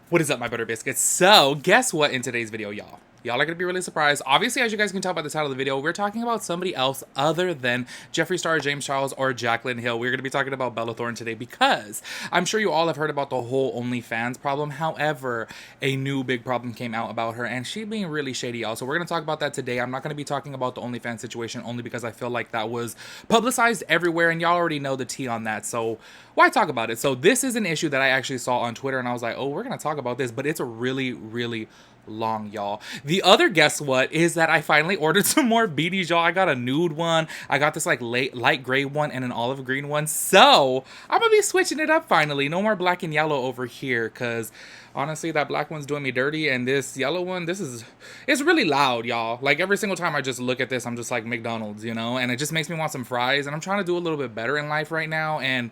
What is up, my butter biscuits? So, guess what in today's video, y'all? Y'all are going to be really surprised. Obviously, as you guys can tell by the title of the video, we're talking about somebody else other than Jeffree Star, James Charles, or Jaclyn Hill. We're going to be talking about Bella Thorne today because I'm sure you all have heard about the whole OnlyFans problem. However, a new big problem came out about her, and she being really shady also. We're going to talk about that today. I'm not going to be talking about the OnlyFans situation only because I feel like that was publicized everywhere, and y'all already know the tea on that. So why talk about it? So this is an issue that I actually saw on Twitter, and I was like, oh, we're going to talk about this, but it's a really long, y'all. The other guess what is that I finally ordered some more beanies, y'all. I got a nude one, I got this like light gray one, and an olive green one. So I'm gonna be switching it up finally. No more black and yellow over here, because honestly that black one's doing me dirty, and this yellow one, it's really loud, y'all. Like every single time I just look at this, I'm just like McDonald's, you know, and it just makes me want some fries. And I'm trying to do a little bit better in life right now, and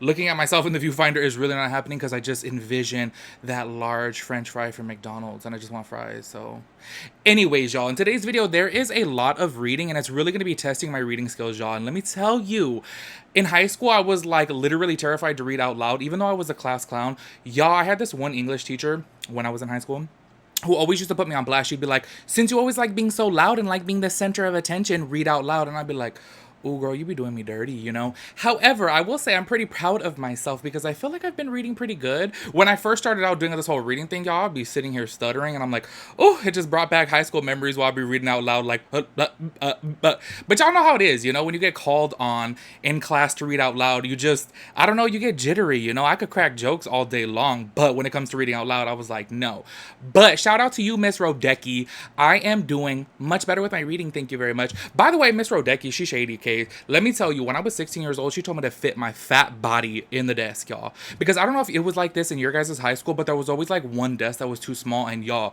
looking at myself in the viewfinder is really not happening because I just envision that large french fry from McDonald's and I just want fries. So anyways, y'all, in today's video there is a lot of reading, and it's really going to be testing my reading skills, y'all. And let me tell you, in high school I was like literally terrified to read out loud, even though I was a class clown. Y'all, I had this one English teacher when I was in high school who always used to put me on blast. She'd be like, since you always like being so loud and like being the center of attention, read out loud. And I'd be like, oh girl, you be doing me dirty, you know? However, I will say I'm pretty proud of myself because I feel like I've been reading pretty good. When I first started out doing this whole reading thing, y'all, I'd be sitting here stuttering and I'm like, oh, it just brought back high school memories while I'd be reading out loud like, but y'all know how it is, you know? When you get called on in class to read out loud, you just, I don't know, you get jittery, you know? I could crack jokes all day long, but when it comes to reading out loud, I was like, no. But shout out to you, Miss Rodecki. I am doing much better with my reading, thank you very much. By the way, Miss Rodecki, she's Shady, Ca. Let me tell you, when I was 16 years old, she told me to fit my fat body in the desk, y'all. Because I don't know if it was like this in your guys' high school, but there was always like one desk that was too small, and y'all,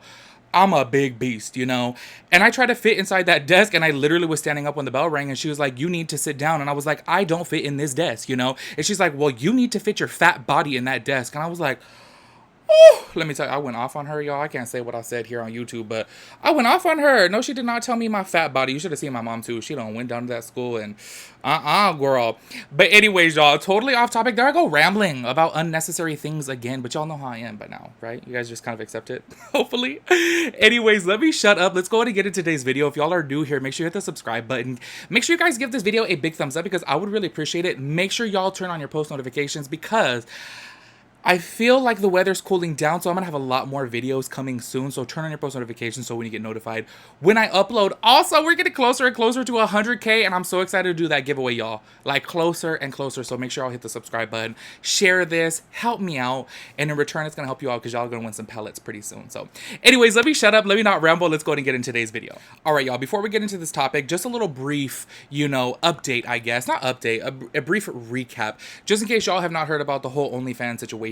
I'm a big beast, you know? And I tried to fit inside that desk, and I literally was standing up when the bell rang, and she was like, you need to sit down. And I was like, I don't fit in this desk, you know? And she's like, well, you need to fit your fat body in that desk. And I was like, oh, let me tell you, I went off on her, y'all. I can't say what I said here on YouTube, but I went off on her. No, she did not tell me my fat body. You should have seen my mom, too. She done went down to that school and, girl. But anyways, y'all, totally off topic. There I go rambling about unnecessary things again, but y'all know how I am by now, right? You guys just kind of accept it, hopefully. Anyways, let me shut up. Let's go ahead and get into today's video. If y'all are new here, make sure you hit the subscribe button. Make sure you guys give this video a big thumbs up because I would really appreciate it. Make sure y'all turn on your post notifications because I feel like the weather's cooling down, so I'm going to have a lot more videos coming soon. So turn on your post notifications so when you get notified when I upload. Also, we're getting closer and closer to 100K, and I'm so excited to do that giveaway, y'all. Like, closer and closer, so make sure y'all hit the subscribe button. Share this. Help me out. And in return, it's going to help you out because y'all are going to win some pellets pretty soon. So anyways, let me shut up. Let me not ramble. Let's go ahead and get into today's video. All right, y'all. Before we get into this topic, just a little brief, you know, update, I guess. Not update, a brief recap. Just in case y'all have not heard about the whole OnlyFans situation.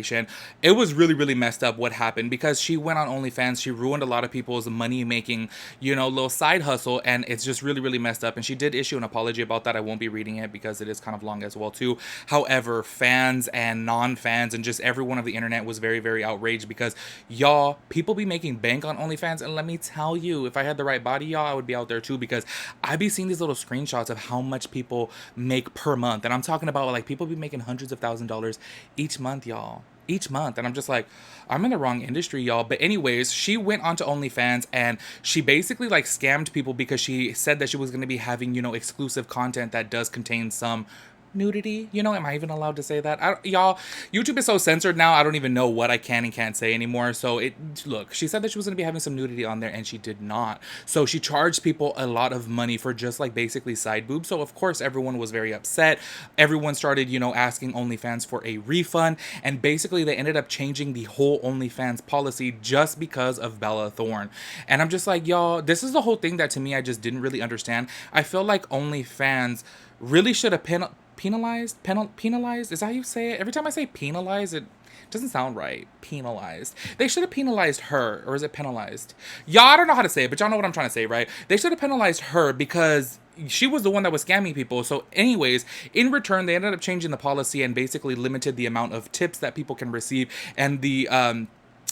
It was really messed up what happened because she went on OnlyFans. She ruined a lot of people's money making, you know, little side hustle, and it's just really messed up. And she did issue an apology about that. I won't be reading it because it is kind of long as well too. However, fans and non-fans and just everyone of the internet was very outraged because y'all, people be making bank on OnlyFans, and let me tell you, if I had the right body, y'all, I would be out there too because I be seeing these little screenshots of how much people make per month, and I'm talking about like people be making hundreds of $1,000s each month, y'all. Each month. And I'm just like, I'm in the wrong industry, y'all. But anyways, she went onto OnlyFans and she basically like scammed people because she said that she was going to be having, you know, exclusive content that does contain some nudity, you know. Am I even allowed to say that? Y'all, YouTube is so censored now, I don't even know what I can and can't say anymore. So look, she said that she was going to be having some nudity on there and she did not. So she charged people a lot of money for just like basically side boobs. So of course everyone was very upset. Everyone started, you know, asking OnlyFans for a refund, and basically they ended up changing the whole OnlyFans policy just because of Bella Thorne. And I'm just like, y'all, this is the whole thing that to me I just didn't really understand. I feel like OnlyFans really should have penalized? Is that how you say it? Every time I say penalize, it doesn't sound right. Penalized. They should have penalized her, or is it penalized? Y'all, I don't know how to say it, but y'all know what I'm trying to say, right? They should have penalized her because she was the one that was scamming people. So anyways, in return, they ended up changing the policy and basically limited the amount of tips that people can receive and the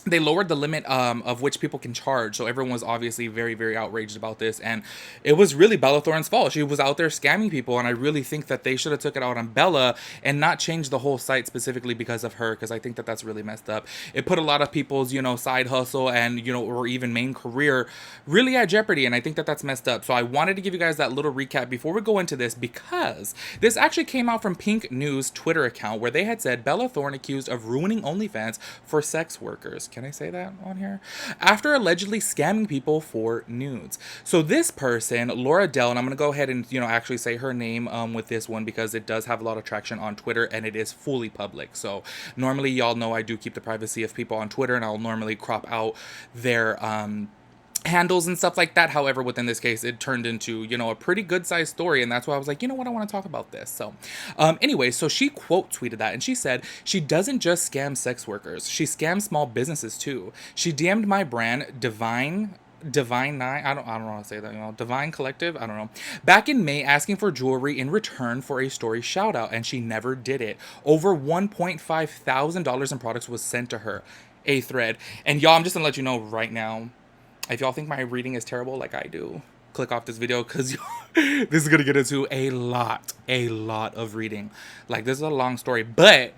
they lowered the limit of which people can charge. So everyone was obviously very, very outraged about this. And it was really Bella Thorne's fault. She was out there scamming people. And I really think that they should have took it out on Bella and not changed the whole site specifically because of her. Because I think that that's really messed up. It put a lot of people's, side hustle and, or even main career really at jeopardy. And I think that that's messed up. So I wanted to give you guys that little recap before we go into this, because this actually came out from Pink News Twitter account, where they had said Bella Thorne accused of ruining OnlyFans for sex workers. Can I say that on here? After allegedly scamming people for nudes. So this person, Laura Dell, and I'm going to go ahead and, actually say her name with this one, because it does have a lot of traction on Twitter and it is fully public. So normally y'all know I do keep the privacy of people on Twitter, and I'll normally crop out their handles and stuff like that. However, within this case, it turned into, a pretty good sized story. And that's why I was like, you know what, I want to talk about this. So anyway, so she quote tweeted that, and she said, she doesn't just scam sex workers. She scams small businesses too. She DM'd my brand, Divine Nine, I don't know how to say that, Divine Collective, I don't know, back in May, asking for jewelry in return for a story shout out, and she never did it. Over $1.5 thousand in products was sent to her. A thread. And y'all, I'm just gonna let you know right now, if y'all think my reading is terrible like I do, click off this video, because this is going to get into a lot of reading. Like, this is a long story, but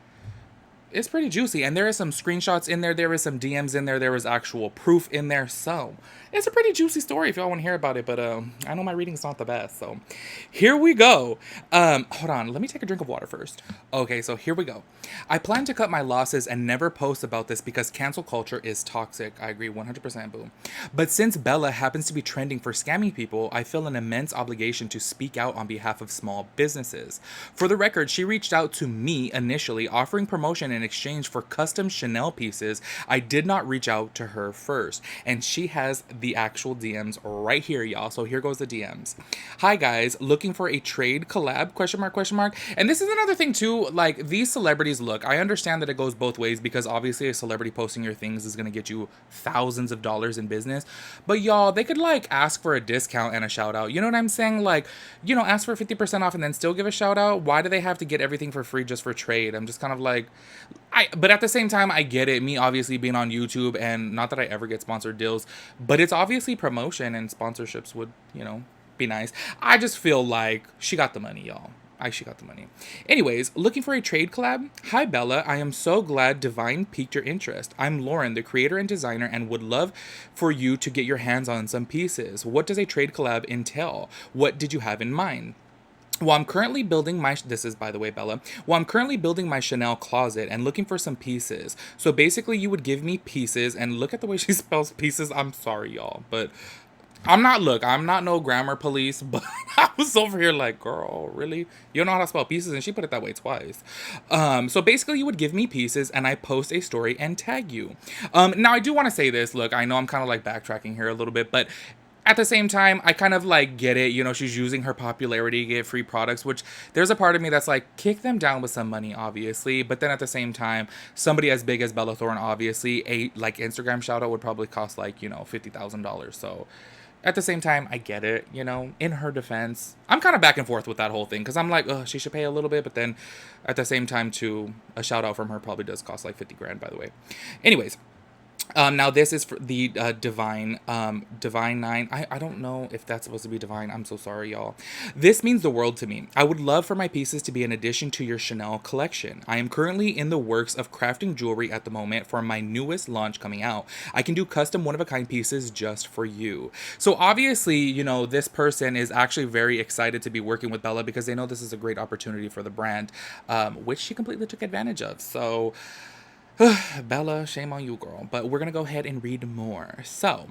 it's pretty juicy. And there is some screenshots in there. There is some DMs in there. There is actual proof in there. So it's a pretty juicy story if y'all want to hear about it. But I know my reading's not the best. So here we go. Hold on. Let me take a drink of water first. Okay, so here we go. I plan to cut my losses and never post about this because cancel culture is toxic. I agree 100%, boo. But since Bella happens to be trending for scamming people, I feel an immense obligation to speak out on behalf of small businesses. For the record, she reached out to me initially, offering promotion in exchange for custom Chanel pieces. I did not reach out to her first. And she has the actual DMs right here, y'all. So here goes the DMs. Hi guys, looking for a trade collab? Question mark, question mark. And this is another thing too, like, these celebrities, look, I understand that it goes both ways, because obviously a celebrity posting your things is going to get you thousands of dollars in business. But y'all, they could like ask for a discount and a shout out. You know what I'm saying? Like, ask for 50% off and then still give a shout out. Why do they have to get everything for free just for trade? I'm just kind of like, but at the same time, I get it. Me obviously being on YouTube, and not that I ever get sponsored deals, but it's obviously promotion, and sponsorships would, be nice. I just feel like she got the money, y'all. She got the money. Anyways, looking for a trade collab? Hi, Bella. I am so glad Divine piqued your interest. I'm Lauren, the creator and designer, and would love for you to get your hands on some pieces. What does a trade collab entail? What did you have in mind? Well, I'm currently building my, this is, by the way, Bella. Well, I'm currently building my Chanel closet and looking for some pieces. So basically, you would give me pieces, and look at the way she spells pieces. I'm sorry, y'all, but I'm not no grammar police, but I was over here like, girl, really? You don't know how to spell pieces? And she put it that way twice. So basically, you would give me pieces, and I post a story and tag you. Now, I do want to say this. Look, I know I'm kind of like backtracking here a little bit, but at the same time, I kind of like get it. She's using her popularity to get free products, which there's a part of me that's like, kick them down with some money, obviously. But then at the same time, somebody as big as Bella Thorne, obviously, a like Instagram shout out would probably cost like, $50,000. So at the same time, I get it, in her defense. I'm kind of back and forth with that whole thing, because I'm like, oh, she should pay a little bit. But then at the same time, too, a shout out from her probably does cost like 50 grand, by the way. Anyways. Now this is for the Divine 9. I don't know if that's supposed to be Divine. I'm so sorry, y'all. This means the world to me. I would love for my pieces to be an addition to your Chanel collection. I am currently in the works of crafting jewelry at the moment for my newest launch coming out. I can do custom one-of-a-kind pieces just for you. So obviously, this person is actually very excited to be working with Bella, because they know this is a great opportunity for the brand, which she completely took advantage of. So Bella, shame on you, girl. But we're gonna go ahead and read more. So,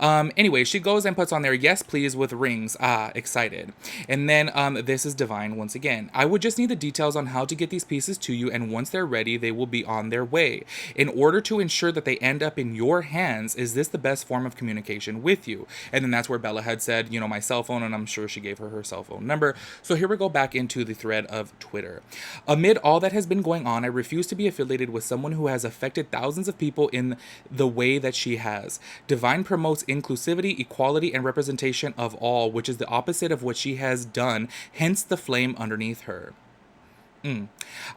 anyway, she goes and puts on there, yes, please, with rings. Excited. And then, this is Divine once again. I would just need the details on how to get these pieces to you, and once they're ready, they will be on their way. In order to ensure that they end up in your hands, is this the best form of communication with you? And then that's where Bella had said, my cell phone, and I'm sure she gave her cell phone number. So here we go back into the thread of Twitter. Amid all that has been going on, I refuse to be affiliated with someone who has affected thousands of people in the way that she has. Divine promotes inclusivity, equality, and representation of all, which is the opposite of what she has done, hence the flame underneath her.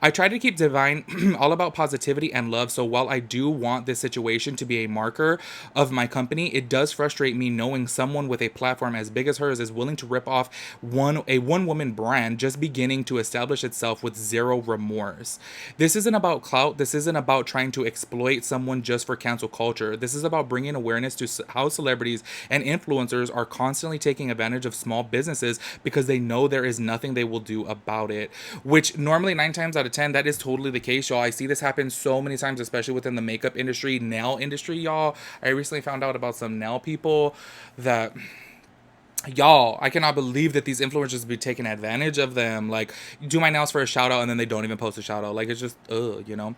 I try to keep Divine all about positivity and love. So while I do want this situation to be a marker of my company, it does frustrate me knowing someone with a platform as big as hers is willing to rip off one woman brand just beginning to establish itself with zero remorse. This isn't about clout. This isn't about trying to exploit someone just for cancel culture. This is about bringing awareness to how celebrities and influencers are constantly taking advantage of small businesses because they know there is nothing they will do about it, which normally 9 times out of 10, that is totally the case, y'all. I see this happen so many times, especially within the makeup industry, nail industry, y'all. I recently found out about some nail people that, y'all, I cannot believe that these influencers be taking advantage of them. Like, do my nails for a shout out and then they don't even post a shout out. Like, it's just, you know.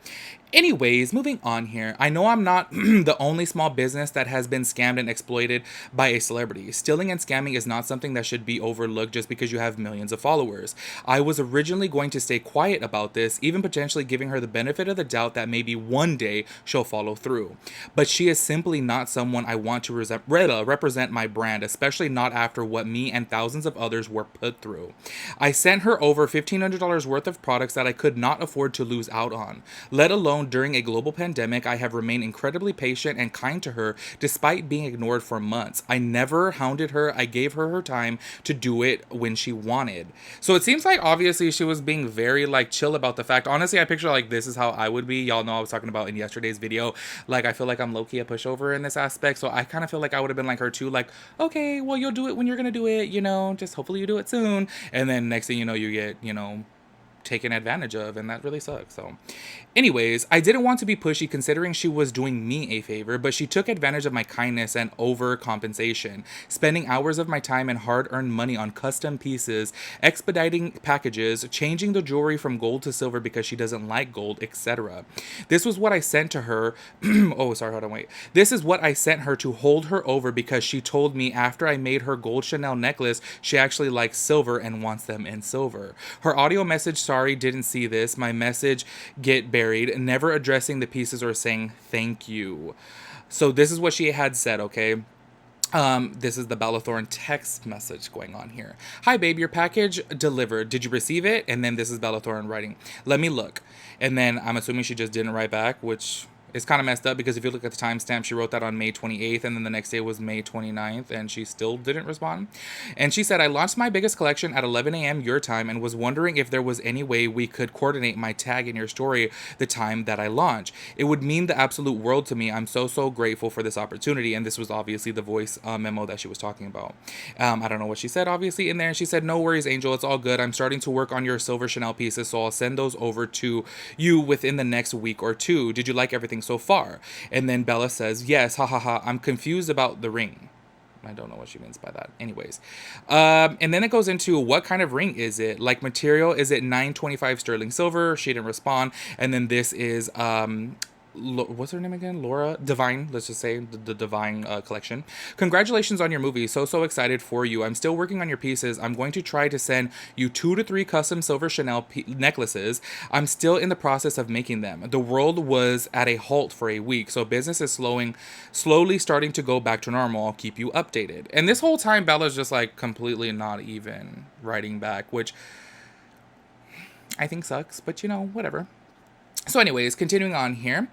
Anyways, moving on here. I know I'm not the only small business that has been scammed and exploited by a celebrity. Stealing and scamming is not something that should be overlooked just because you have millions of followers. I was originally going to stay quiet about this, even potentially giving her the benefit of the doubt that maybe one day she'll follow through. But she is simply not someone I want to represent my brand, especially not after what me and thousands of others were put through. I sent her over $1,500 worth of products that I could not afford to lose out on, let alone during a global pandemic. I have remained incredibly patient and kind to her despite being ignored for months. I never hounded her. I gave her her time to do it when she wanted. So it seems like obviously she was being very like chill about the fact. Honestly, I picture like this is how I would be. Y'all know I was talking about in yesterday's video. Like I feel like I'm low-key a pushover in this aspect. So I kind of feel like I would have been like her too. Like, okay, well you'll do it when you're gonna do it, you know, just hopefully you do it soon. And then next thing you know, you get, you know, taken advantage of, and that really sucks. So anyways, I didn't want to be pushy considering she was doing me a favor, but she took advantage of my kindness and overcompensation, spending hours of my time and hard-earned money on custom pieces, expediting packages, changing the jewelry from gold to silver because she doesn't like gold, etc. This was what I sent to her. Oh, sorry, hold on, wait. This is what I sent her to hold her over because she told me after I made her gold Chanel necklace, she actually likes silver and wants them in silver. Her audio message, sorry, didn't see this. My message get buried, never addressing the pieces or saying thank you. So this is what she had said, okay? This is the Bella Thorne text message going on here. Hi, babe, your package delivered. Did you receive it? And then this is Bella Thorne writing, let me look. And then I'm assuming she just didn't write back, which is kind of messed up because if you look at the timestamp, she wrote that on May 28th, and then the next day was May 29th, and she still didn't respond. And she said, I launched my biggest collection at 11 a.m. your time and was wondering if there was any way we could coordinate my tag in your story the time that I launch. It would mean the absolute world to me. I'm so grateful for this opportunity. And this was obviously the voice memo that she was talking about. I don't know what she said, obviously, in there. And she said, no worries, Angel. It's all good. I'm starting to work on your silver Chanel pieces, so I'll send those over to you within the next week or two. Did you like everything so far? And then Bella says, yes, ha ha ha, I'm confused about the ring. I don't know what she means by that. Anyways. And then it goes into what kind of ring is it? Like material, is it 925 sterling silver? She didn't respond. And then this is what's her name again? Laura Divine. Let's just say the Divine collection. Congratulations on your movie. So excited for you. I'm still working on your pieces. I'm going to try to send you 2 to 3 custom silver Chanel necklaces. I'm still in the process of making them. The world was at a halt for a week, so business is slowly starting to go back to normal. I'll keep you updated. And this whole time, Bella's just like completely not even writing back, which I think sucks, but you know, whatever. So anyways, continuing on here.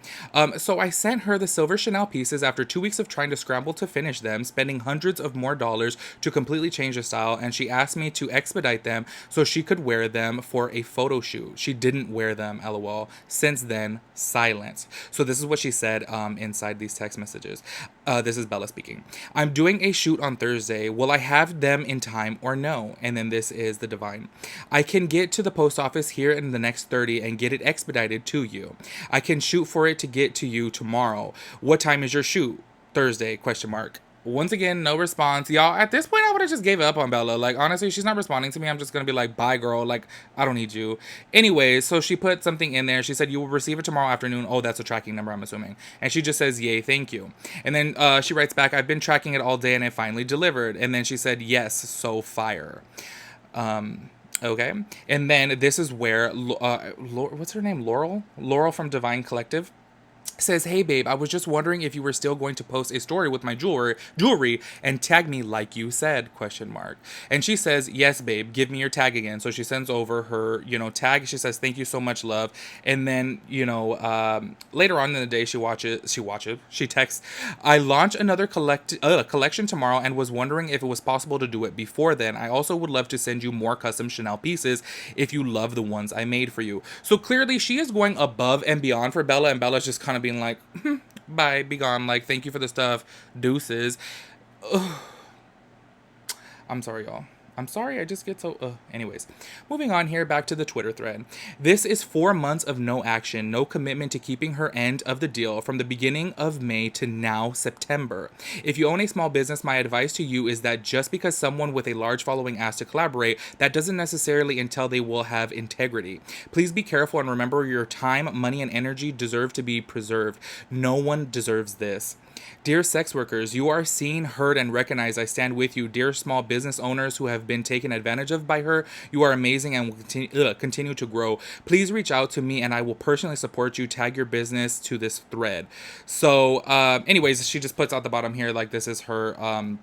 So I sent her the silver Chanel pieces after 2 weeks of trying to scramble to finish them, spending hundreds of more dollars to completely change the style, and she asked me to expedite them so she could wear them for a photo shoot. She didn't wear them, lol. Since then, silence. So this is what she said inside these text messages. This is Bella speaking. I'm doing a shoot on Thursday. Will I have them in time or no? And then this is the Divine. I can get to the post office here in the next 30 and get it expedited to you. I can shoot for it to get to you tomorrow. What time is your shoot? Thursday, question mark. Once again, no response. Y'all, at this point, I would have just gave up on Bella. Like, honestly, she's not responding to me. I'm just going to be like, bye, girl. Like, I don't need you. Anyways, so she put something in there. She said, you will receive it tomorrow afternoon. Oh, that's a tracking number, I'm assuming. And she just says, yay, thank you. And then she writes back, I've been tracking it all day and it finally delivered. And then she said, yes, so fire. Okay. And then this is where, what's her name? Laurel from Divine Collective says, "Hey babe, I was just wondering if you were still going to post a story with my jewelry and tag me like you said, question mark." And she says, "Yes babe, give me your tag again." So she sends over her, tag. She says, "Thank you so much, love." And then, later on in the day, she texts, "I launch another collection tomorrow and was wondering if it was possible to do it before then. I also would love to send you more custom Chanel pieces if you love the ones I made for you." So clearly she is going above and beyond for Bella, and Bella's just kind of being like, bye, be gone. Like, thank you for the stuff. Deuces. Ugh. I'm sorry, y'all. I'm sorry, I just get so... Anyways, moving on here, back to the Twitter thread. "This is 4 months of no action, no commitment to keeping her end of the deal from the beginning of May to now September. If you own a small business, my advice to you is that just because someone with a large following asks to collaborate, that doesn't necessarily entail they will have integrity. Please be careful and remember your time, money, and energy deserve to be preserved. No one deserves this. Dear sex workers, you are seen, heard, and recognized. I stand with you. Dear small business owners who have been taken advantage of by her, you are amazing and will continue to grow. Please reach out to me and I will personally support you. Tag your business to this thread." So, anyways, she just puts out the bottom here, like, this is her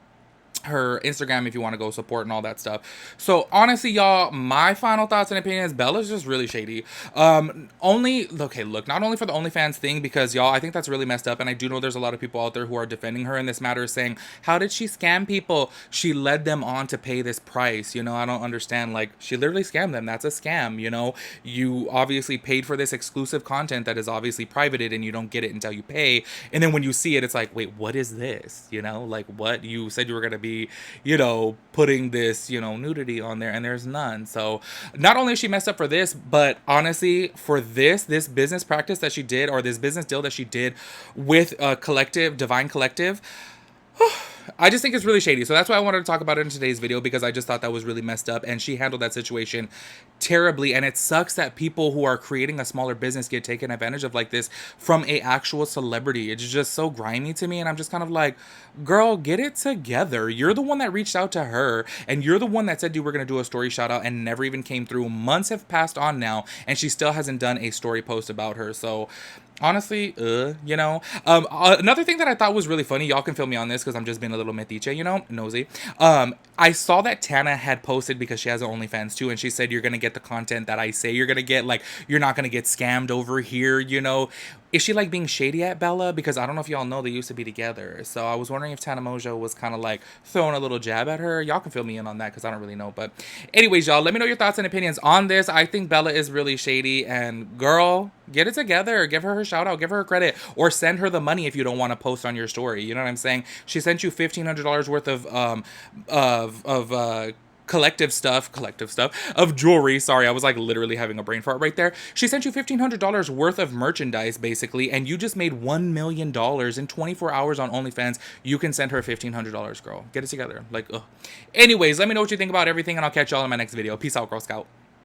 Instagram if you want to go support and all that stuff. So honestly, y'all, my final thoughts and opinions, Bella's just really shady. Not only for the OnlyFans thing, because y'all, I think that's really messed up, and I do know there's a lot of people out there who are defending her in this matter, saying, how did she scam people? She led them on to pay this price. I don't understand. Like, she literally scammed them. That's a scam. You obviously paid for this exclusive content that is obviously privated, and you don't get it until you pay, and then when you see it, it's like, wait, what is this? Like, what? You said you were gonna be, putting this, nudity on there, and there's none. So not only is she messed up for this, but honestly, for this business practice that she did, or this business deal that she did with Divine Collective, I just think it's really shady. So that's why I wanted to talk about it in today's video, because I just thought that was really messed up, and she handled that situation terribly. And it sucks that people who are creating a smaller business get taken advantage of like this from a actual celebrity. It's just so grimy to me, and I'm just kind of like, girl, get it together. You're the one that reached out to her, and you're the one that said you were going to do a story shout out and never even came through. Months have passed on now, and she still hasn't done a story post about her. So honestly, another thing that I thought was really funny, y'all can feel me on this because I'm just being a little metiche, nosy. I saw that Tana had posted, because she has an OnlyFans too, and she said, you're gonna get the content that I say you're gonna get. Like, you're not gonna get scammed over here, Is she like being shady at Bella? Because I don't know if y'all know, they used to be together. So I was wondering if Tana Mojo was kind of like throwing a little jab at her. Y'all can fill me in on that because I don't really know. But anyways, y'all, let me know your thoughts and opinions on this. I think Bella is really shady, and girl, get it together. Give her shout out, give her credit, or send her the money if you don't want to post on your story. You know what I'm saying? She sent you $1,500 worth of collective stuff of jewelry. Sorry, I was like literally having a brain fart right there. She sent you $1,500 worth of merchandise, basically, and you just made $1 million in 24 hours on OnlyFans. You can send her $1,500, girl. Get it together. Like, ugh. Anyways, let me know what you think about everything, and I'll catch y'all in my next video. Peace out, Girl Scout.